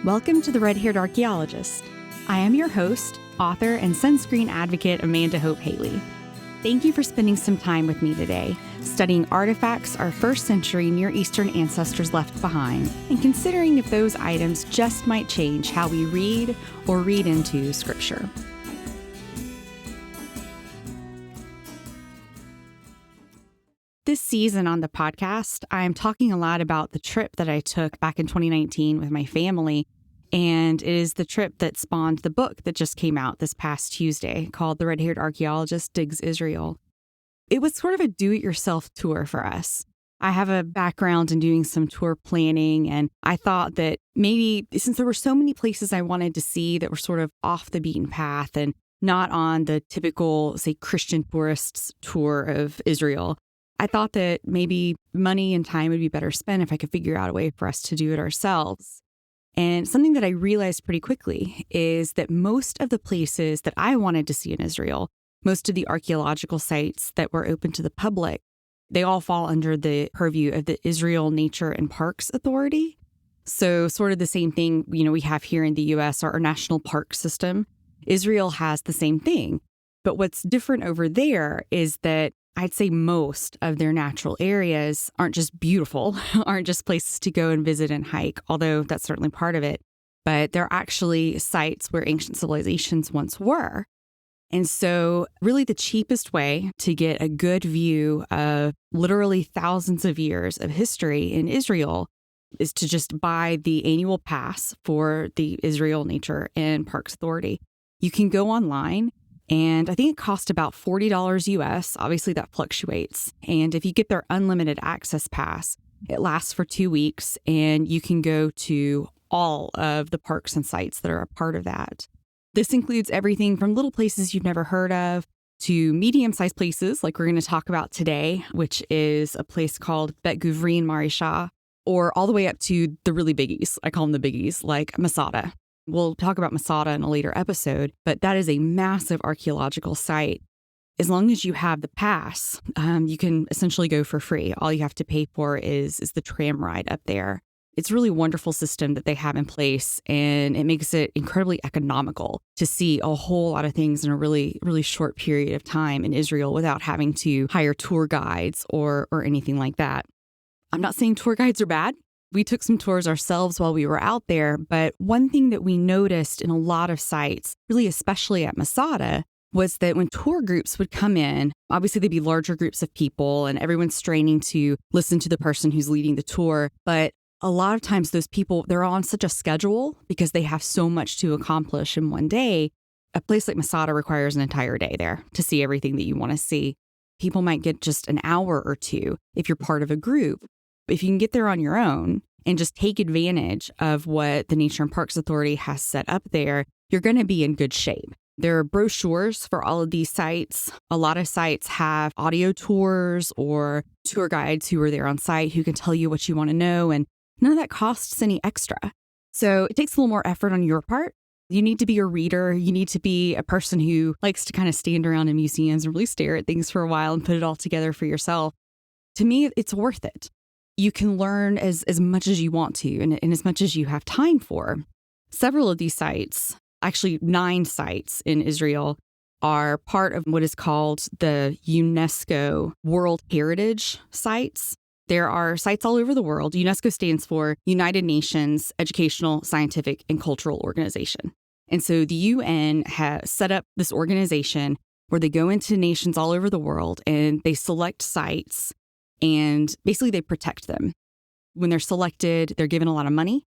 Welcome to The Red-Haired Archaeologist. I am your host, author, and sunscreen advocate Amanda Hope Haley. Thank you for spending some time with me today, studying artifacts our first century Near Eastern ancestors left behind, and considering if those items just might change how we read or read into Scripture. This season on the podcast, I'm talking a lot about the trip that I took back in 2019 with my family, and it is the trip that spawned the book that just came out this past Tuesday called The Red-Haired Archaeologist Digs Israel. It was sort of a do-it-yourself tour for us. I have a background in doing some tour planning, and I thought that maybe since there were so many places I wanted to see that were sort of off the beaten path and not on the typical, say, Christian tourists tour of Israel, I thought that maybe money and time would be better spent if I could figure out a way for us to do it ourselves. And something that I realized pretty quickly is that most of the places that I wanted to see in Israel, most of the archaeological sites that were open to the public, they all fall under the purview of the Israel Nature and Parks Authority. So sort of the same thing, we have here in the U.S., our national park system. Israel has the same thing. But what's different over there is that I'd say most of their natural areas aren't just beautiful, aren't just places to go and visit and hike, although that's certainly part of it, but they're actually sites where ancient civilizations once were. And so really the cheapest way to get a good view of literally thousands of years of history in Israel is to just buy the annual pass for the Israel Nature and Parks Authority. You can go online, and I think it cost about $40 US. Obviously, that fluctuates. And if you get their unlimited access pass, it lasts for 2 weeks, and you can go to all of the parks and sites that are a part of that. This includes everything from little places you've never heard of to medium-sized places like we're going to talk about today, which is a place called Bet Guvrin, Maresha, or all the way up to the really biggies. I call them the biggies, like Masada. We'll talk about Masada in a later episode, but that is a massive archaeological site. As long as you have the pass, you can essentially go for free. All you have to pay for is the tram ride up there. It's a really wonderful system that they have in place, and it makes it incredibly economical to see a whole lot of things in a really, really short period of time in Israel without having to hire tour guides or anything like that. I'm not saying tour guides are bad. We took some tours ourselves while we were out there, but one thing that we noticed in a lot of sites, really especially at Masada, was that when tour groups would come in, obviously they'd be larger groups of people and everyone's straining to listen to the person who's leading the tour. But a lot of times those people, they're on such a schedule because they have so much to accomplish in one day. A place like Masada requires an entire day there to see everything that you want to see. People might get just an hour or two if you're part of a group. If you can get there on your own and just take advantage of what the Nature and Parks Authority has set up there, you're going to be in good shape. There are brochures for all of these sites. A lot of sites have audio tours or tour guides who are there on site who can tell you what you want to know, and none of that costs any extra. So it takes a little more effort on your part. You need to be a reader. You need to be a person who likes to kind of stand around in museums and really stare at things for a while and put it all together for yourself. To me, it's worth it. You can learn as much as you want to and as much as you have time for. Several of these sites, actually 9 sites in Israel, are part of what is called the UNESCO World Heritage Sites. There are sites all over the world. UNESCO stands for United Nations Educational, Scientific, and Cultural Organization. And so the UN has set up this organization where they go into nations all over the world and they select sites and basically they protect them. When they're selected, they're given a lot of money,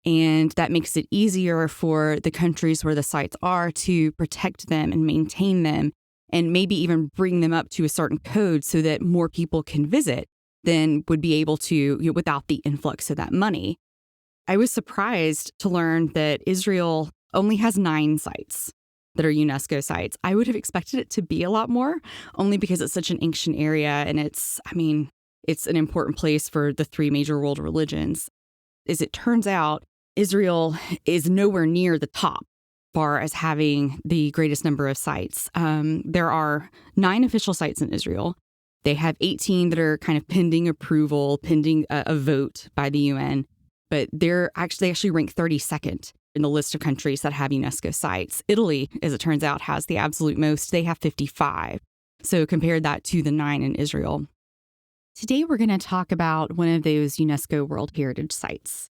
and that makes it easier for the countries where the sites are to protect them and maintain them and maybe even bring them up to a certain code so that more people can visit than would be able to without the influx of that money. I was surprised to learn that Israel only has 9 sites that are UNESCO sites. I would have expected it to be a lot more, only because it's such an ancient area and it's an important place for the 3 major world religions. As it turns out, Israel is nowhere near the top as far as having the greatest number of sites. There are 9 official sites in Israel. They have 18 that are kind of pending approval, pending a vote by the UN. but they actually rank 32nd in the list of countries that have UNESCO sites. Italy, as it turns out, has the absolute most. They have 55. So compare that to the 9 in Israel. Today, we're going to talk about one of those UNESCO World Heritage Sites.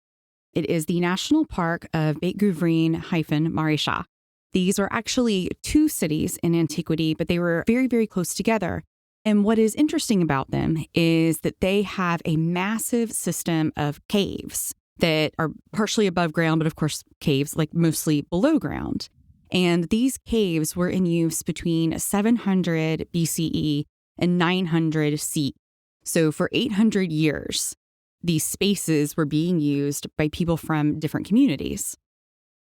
It is the National Park of Bet Guvrin - Maresha. These are actually 2 cities in antiquity, but they were very, very close together. And what is interesting about them is that they have a massive system of caves that are partially above ground, but of course, caves like mostly below ground. And these caves were in use between 700 BCE and 900 CE. So for 800 years, these spaces were being used by people from different communities.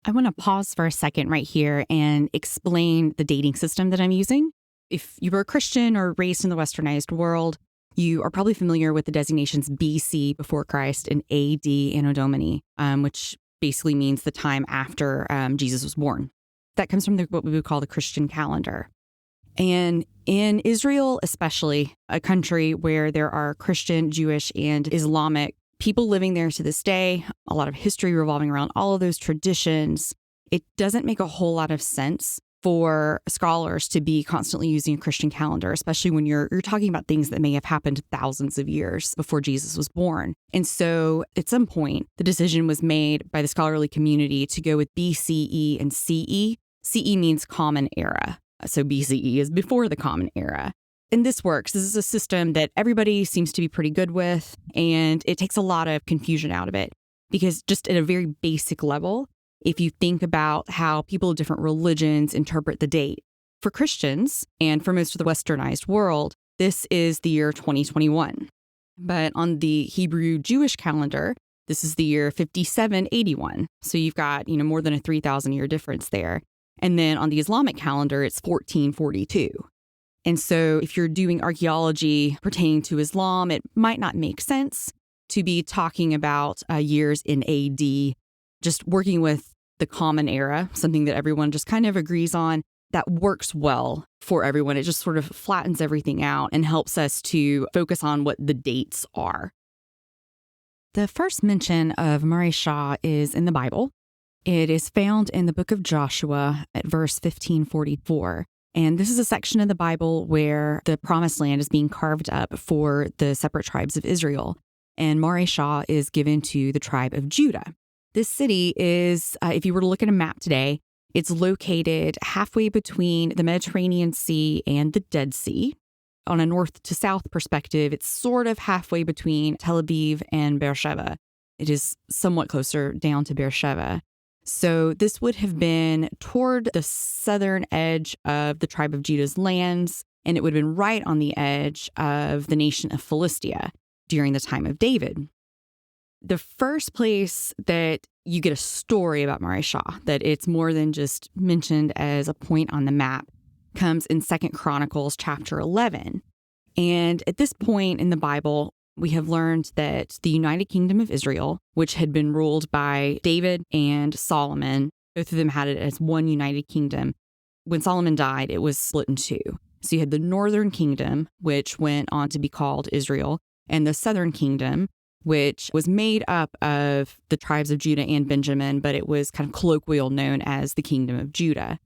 I want to pause for a second right here and explain the dating system that I'm using. If you were a Christian or raised in the Westernized world, you are probably familiar with the designations BC, before Christ, and AD, Anno Domini, which basically means the time after Jesus was born. That comes from what we would call the Christian calendar. And in Israel, especially, a country where there are Christian, Jewish, and Islamic people living there to this day, a lot of history revolving around all of those traditions, it doesn't make a whole lot of sense for scholars to be constantly using a Christian calendar, especially when you're talking about things that may have happened thousands of years before Jesus was born. And so at some point, the decision was made by the scholarly community to go with BCE and CE. CE means Common Era. So BCE is before the Common Era. And this works. This is a system that everybody seems to be pretty good with, and it takes a lot of confusion out of it. Because just at a very basic level, if you think about how people of different religions interpret the date, for Christians and for most of the Westernized world, this is the year 2021. But on the Hebrew Jewish calendar, this is the year 5781. So you've got, more than a 3,000 year difference there. And then on the Islamic calendar, it's 1442. And so if you're doing archaeology pertaining to Islam, it might not make sense to be talking about years in AD, just working with the Common Era, something that everyone just kind of agrees on, that works well for everyone. It just sort of flattens everything out and helps us to focus on what the dates are. The first mention of Maresha is in the Bible. It is found in the book of Joshua at verse 1544. And this is a section of the Bible where the promised land is being carved up for the separate tribes of Israel. And Maresha is given to the tribe of Judah. This city is, if you were to look at a map today, it's located halfway between the Mediterranean Sea and the Dead Sea. On a north to south perspective, it's sort of halfway between Tel Aviv and Beersheba. It is somewhat closer down to Beersheba. So this would have been toward the southern edge of the tribe of Judah's lands, and it would have been right on the edge of the nation of Philistia during the time of David. The first place that you get a story about Maresha, that it's more than just mentioned as a point on the map, comes in 2 Chronicles chapter 11. And at this point in the Bible, we have learned that the United Kingdom of Israel, which had been ruled by David and Solomon, both of them had it as one United Kingdom. When Solomon died, it was split in 2. So you had the Northern Kingdom, which went on to be called Israel, and the Southern Kingdom, which was made up of the tribes of Judah and Benjamin, but it was kind of colloquial known as the Kingdom of Judah.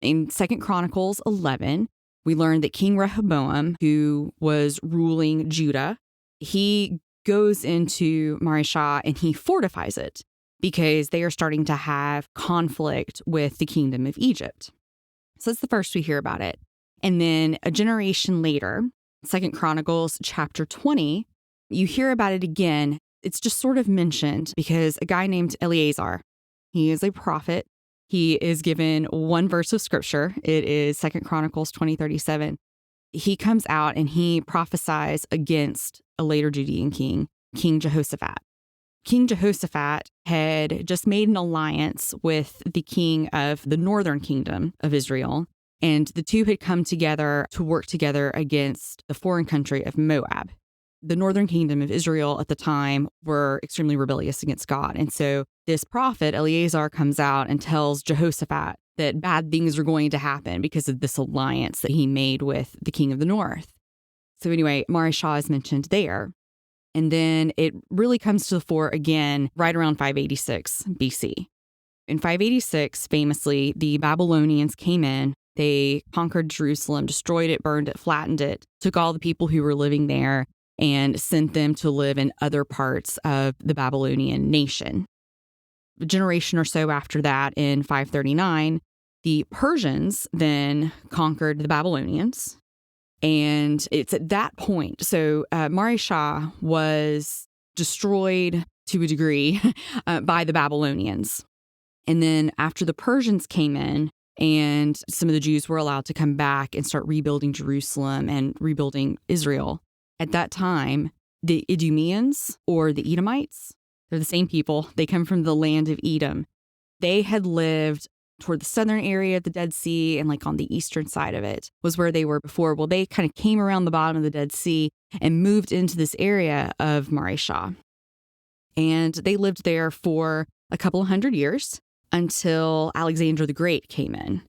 In 2 Chronicles 11, we learned that King Rehoboam, who was ruling Judah, he goes into Maresha and he fortifies it because they are starting to have conflict with the kingdom of Egypt. So that's the first we hear about it. And then a generation later, 2 Chronicles chapter 20, you hear about it again. It's just sort of mentioned because a guy named Eleazar, he is a prophet. He is given one verse of scripture. It is 2 Chronicles 20:37. He comes out and he prophesies against a later Judean king, King Jehoshaphat. King Jehoshaphat had just made an alliance with the king of the northern kingdom of Israel, and the two had come together to work together against the foreign country of Moab. The northern kingdom of Israel at the time were extremely rebellious against God. And so this prophet, Eleazar, comes out and tells Jehoshaphat that bad things are going to happen because of this alliance that he made with the king of the north. So anyway, Maresha is mentioned there. And then it really comes to the fore again right around 586 BC. In 586, famously, the Babylonians came in. They conquered Jerusalem, destroyed it, burned it, flattened it, took all the people who were living there and sent them to live in other parts of the Babylonian nation. A generation or so after that, in 539, the Persians then conquered the Babylonians. And it's at that point, so Maresha was destroyed to a degree by the Babylonians. And then after the Persians came in and some of the Jews were allowed to come back and start rebuilding Jerusalem and rebuilding Israel, at that time, the Idumeans or the Edomites, they're the same people. They come from the land of Edom. They had lived toward the southern area of the Dead Sea and like on the eastern side of it was where they were before. Well, they kind of came around the bottom of the Dead Sea and moved into this area of Maresha. And they lived there for a couple of hundred years until Alexander the Great came in.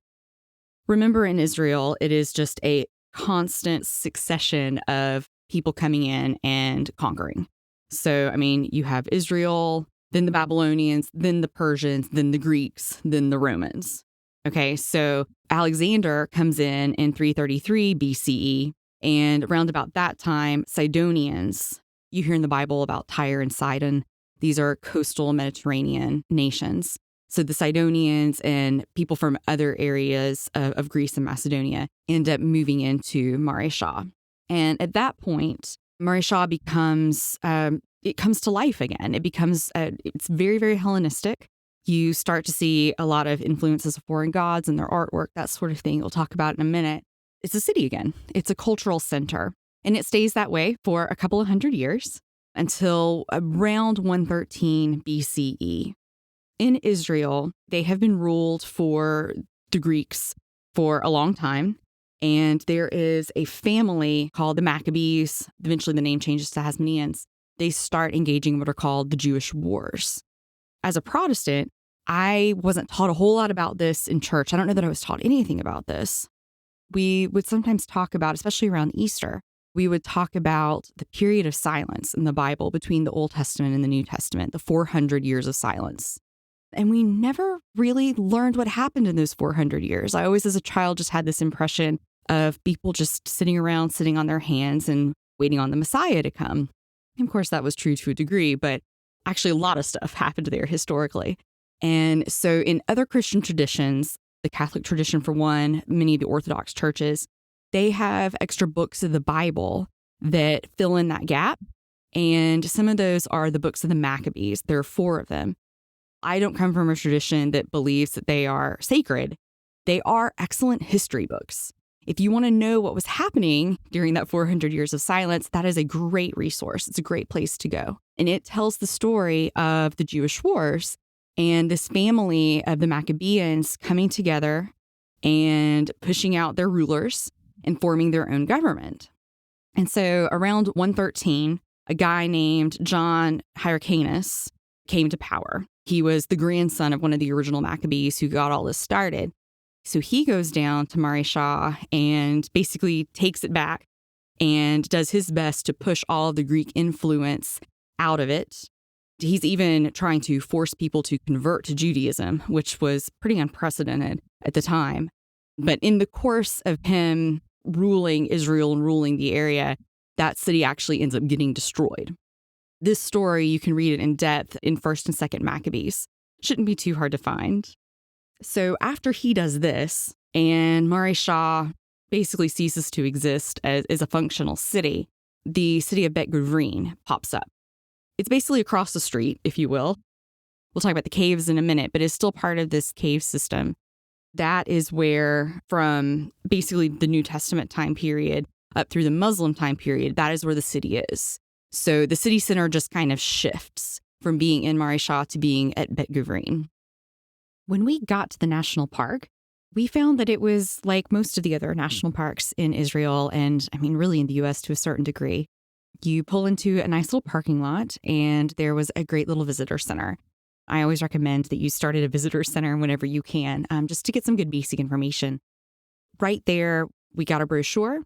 Remember, in Israel, it is just a constant succession of people coming in and conquering. So, I mean, you have Israel, then the Babylonians, then the Persians, then the Greeks, then the Romans. Okay, so Alexander comes in 333 BCE, and around about that time, Sidonians, you hear in the Bible about Tyre and Sidon. These are coastal Mediterranean nations. So the Sidonians and people from other areas of Greece and Macedonia end up moving into Maresha. And at that point, Maresha becomes, it comes to life again. It becomes, it's very, very Hellenistic. You start to see a lot of influences of foreign gods and their artwork, that sort of thing. We'll talk about in a minute. It's a city again. It's a cultural center. And it stays that way for a couple of hundred years until around 113 BCE. In Israel, they have been ruled for the Greeks for a long time. And there is a family called the Maccabees. Eventually, the name changes to Hasmoneans. They start engaging what are called the Jewish Wars. As a Protestant, I wasn't taught a whole lot about this in church. I don't know that I was taught anything about this. We would sometimes talk about, especially around Easter, we would talk about the period of silence in the Bible between the Old Testament and the New Testament, the 400 years of silence. And we never really learned what happened in those 400 years. I always, as a child, just had this impression of people just sitting around, sitting on their hands and waiting on the Messiah to come. And of course, that was true to a degree, but actually a lot of stuff happened there historically. And so in other Christian traditions, the Catholic tradition for one, many of the Orthodox churches, they have extra books of the Bible that fill in that gap. And some of those are the books of the Maccabees. There are 4 of them. I don't come from a tradition that believes that they are sacred. They are excellent history books. If you want to know what was happening during that 400 years of silence, that is a great resource. It's a great place to go. And it tells the story of the Jewish wars and this family of the Maccabeans coming together and pushing out their rulers and forming their own government. And so around 113, a guy named John Hyrcanus came to power. He was the grandson of one of the original Maccabees who got all this started. So he goes down to Maresha and basically takes it back and does his best to push all of the Greek influence out of it. He's even trying to force people to convert to Judaism, which was pretty unprecedented at the time. But in the course of him ruling Israel and ruling the area, that city actually ends up getting destroyed. This story, you can read it in depth in 1st and 2nd Maccabees. Shouldn't be too hard to find. So after he does this, and Maresha basically ceases to exist as a functional city, the city of Bet Guvrin pops up. It's basically across the street, if you will. We'll talk about the caves in a minute, but it's still part of this cave system. That is where, from basically the New Testament time period up through the Muslim time period, that is where the city is. So the city center just kind of shifts from being in Maresha to being at Bet Guvrin. When we got to the national park, we found that it was like most of the other national parks in Israel and, I mean, really in the U.S. to a certain degree. You pull into a nice little parking lot, and there was a great little visitor center. I always recommend that you start at a visitor center whenever you can, just to get some good basic information. Right there, we got a brochure.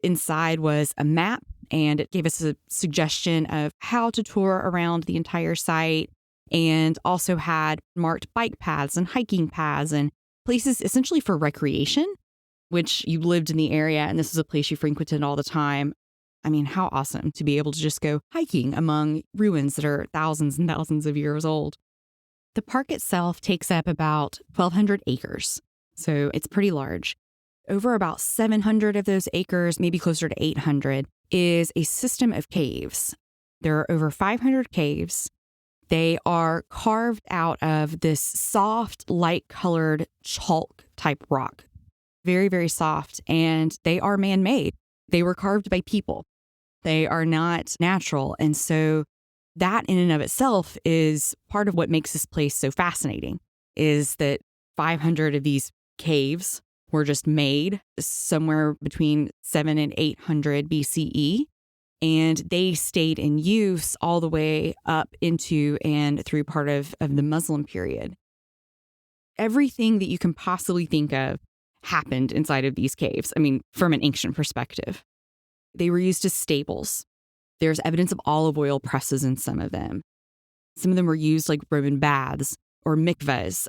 Inside was a map and it gave us a suggestion of how to tour around the entire site, and also had marked bike paths and hiking paths and places essentially for recreation, which you lived in the area and this was a place you frequented all the time. I mean, how awesome to be able to just go hiking among ruins that are thousands and thousands of years old. The park itself takes up about 1,200 acres, so it's pretty large. Over about 700 of those acres, maybe closer to 800, is a system of caves. There are over 500 caves. They are carved out of this soft, light-colored chalk-type rock. Very, very soft, and they are man-made. They were carved by people. They are not natural, and so that in and of itself is part of what makes this place so fascinating, is that 500 of these caves were just made somewhere between 7 and 800 BCE. And they stayed in use all the way up into and through part of the Muslim period. Everything that you can possibly think of happened inside of these caves. I mean, from an ancient perspective. They were used as stables. There's evidence of olive oil presses in some of them. Some of them were used like Roman baths or mikvahs,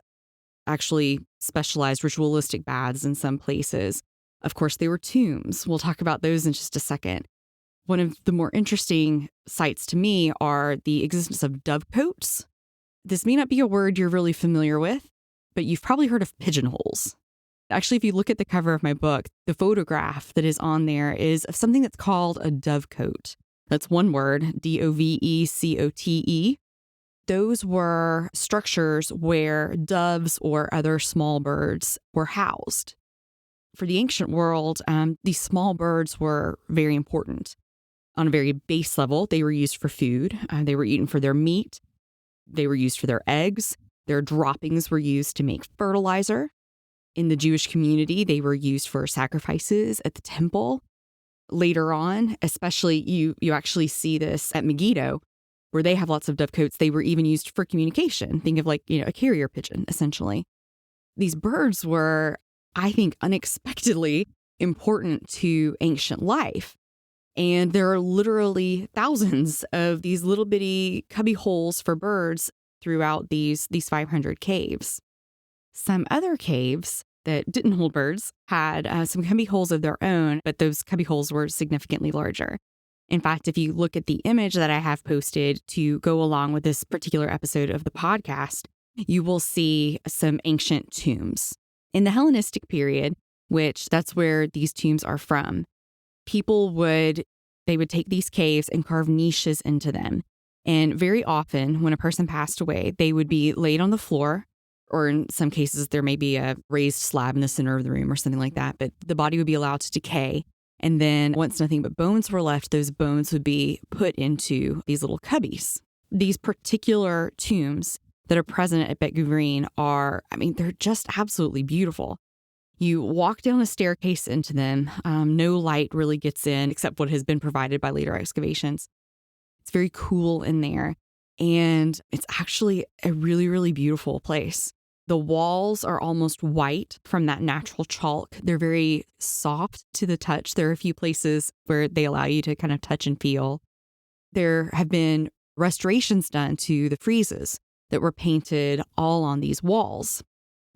actually specialized ritualistic baths in some places. Of course, they were tombs. We'll talk about those in just a second. One of the more interesting sites to me are the existence of dovecotes. This may not be a word you're really familiar with, but you've probably heard of pigeonholes. Actually, if you look at the cover of my book, the photograph that is on there is of something that's called a dovecote. That's one word, Dovecote. Those were structures where doves or other small birds were housed. For the ancient world, these small birds were very important. On a very base level, they were used for food. They were eaten for their meat. They were used for their eggs. Their droppings were used to make fertilizer. In the Jewish community, they were used for sacrifices at the temple. Later on, especially you actually see this at Megiddo, where they have lots of dovecotes. They were even used for communication. Think of like, a carrier pigeon, essentially. These birds were, I think, unexpectedly important to ancient life. And there are literally thousands of these little bitty cubby holes for birds throughout these 500 caves. Some other caves that didn't hold birds had some cubby holes of their own, but those cubby holes were significantly larger. In fact, if you look at the image that I have posted to go along with this particular episode of the podcast, you will see some ancient tombs. In the Hellenistic period, which that's where these tombs are from, they would take these caves and carve niches into them. And very often when a person passed away, they would be laid on the floor, or in some cases, there may be a raised slab in the center of the room or something like that, but the body would be allowed to decay. And then once nothing but bones were left, those bones would be put into these little cubbies. These particular tombs that are present at Bet Guvrin they're just absolutely beautiful. You walk down a staircase into them. No light really gets in except what has been provided by later excavations. It's very cool in there. And it's actually a really, really beautiful place. The walls are almost white from that natural chalk. They're very soft to the touch. There are a few places where they allow you to kind of touch and feel. There have been restorations done to the friezes that were painted all on these walls.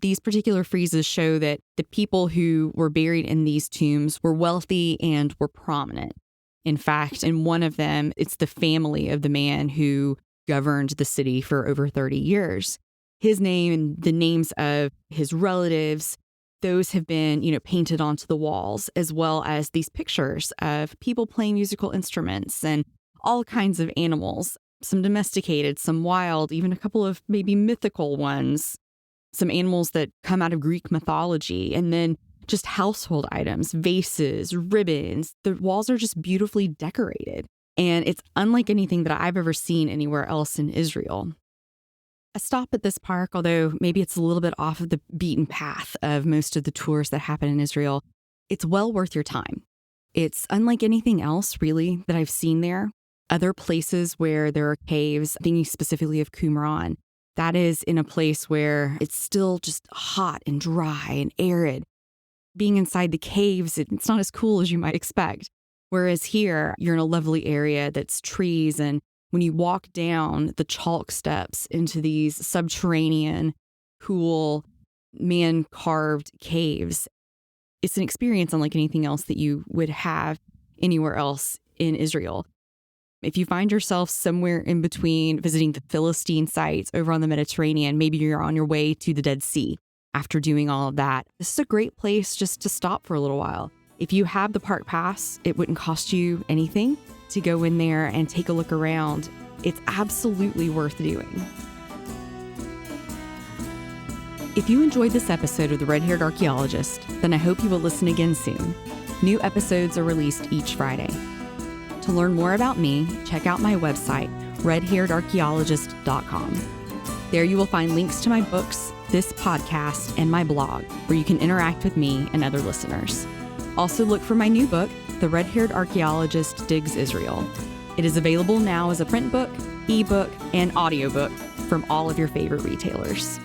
These particular friezes show that the people who were buried in these tombs were wealthy and were prominent. In fact, in one of them, it's the family of the man who governed the city for over 30 years. His name and the names of his relatives, those have been, painted onto the walls, as well as these pictures of people playing musical instruments and all kinds of animals, some domesticated, some wild, even a couple of maybe mythical ones, some animals that come out of Greek mythology, and then just household items, vases, ribbons. The walls are just beautifully decorated, and it's unlike anything that I've ever seen anywhere else in Israel. A stop at this park, although maybe it's a little bit off of the beaten path of most of the tours that happen in Israel, it's well worth your time. It's unlike anything else, really, that I've seen there. Other places where there are caves, thinking specifically of Qumran, that is in a place where it's still just hot and dry and arid. Being inside the caves, it's not as cool as you might expect. Whereas here, you're in a lovely area that's trees. And when you walk down the chalk steps into these subterranean, cool, man-carved caves, it's an experience unlike anything else that you would have anywhere else in Israel. If you find yourself somewhere in between visiting the Philistine sites over on the Mediterranean, maybe you're on your way to the Dead Sea after doing all of that, this is a great place just to stop for a little while. If you have the park pass, it wouldn't cost you anything to go in there and take a look around. It's absolutely worth doing. If you enjoyed this episode of The Red-Haired Archaeologist, then I hope you will listen again soon. New episodes are released each Friday. To learn more about me, check out my website, redhairedarchaeologist.com. There you will find links to my books, this podcast, and my blog, where you can interact with me and other listeners. Also look for my new book, The Red-Haired Archaeologist Digs Israel. It is available now as a print book, ebook, and audiobook from all of your favorite retailers.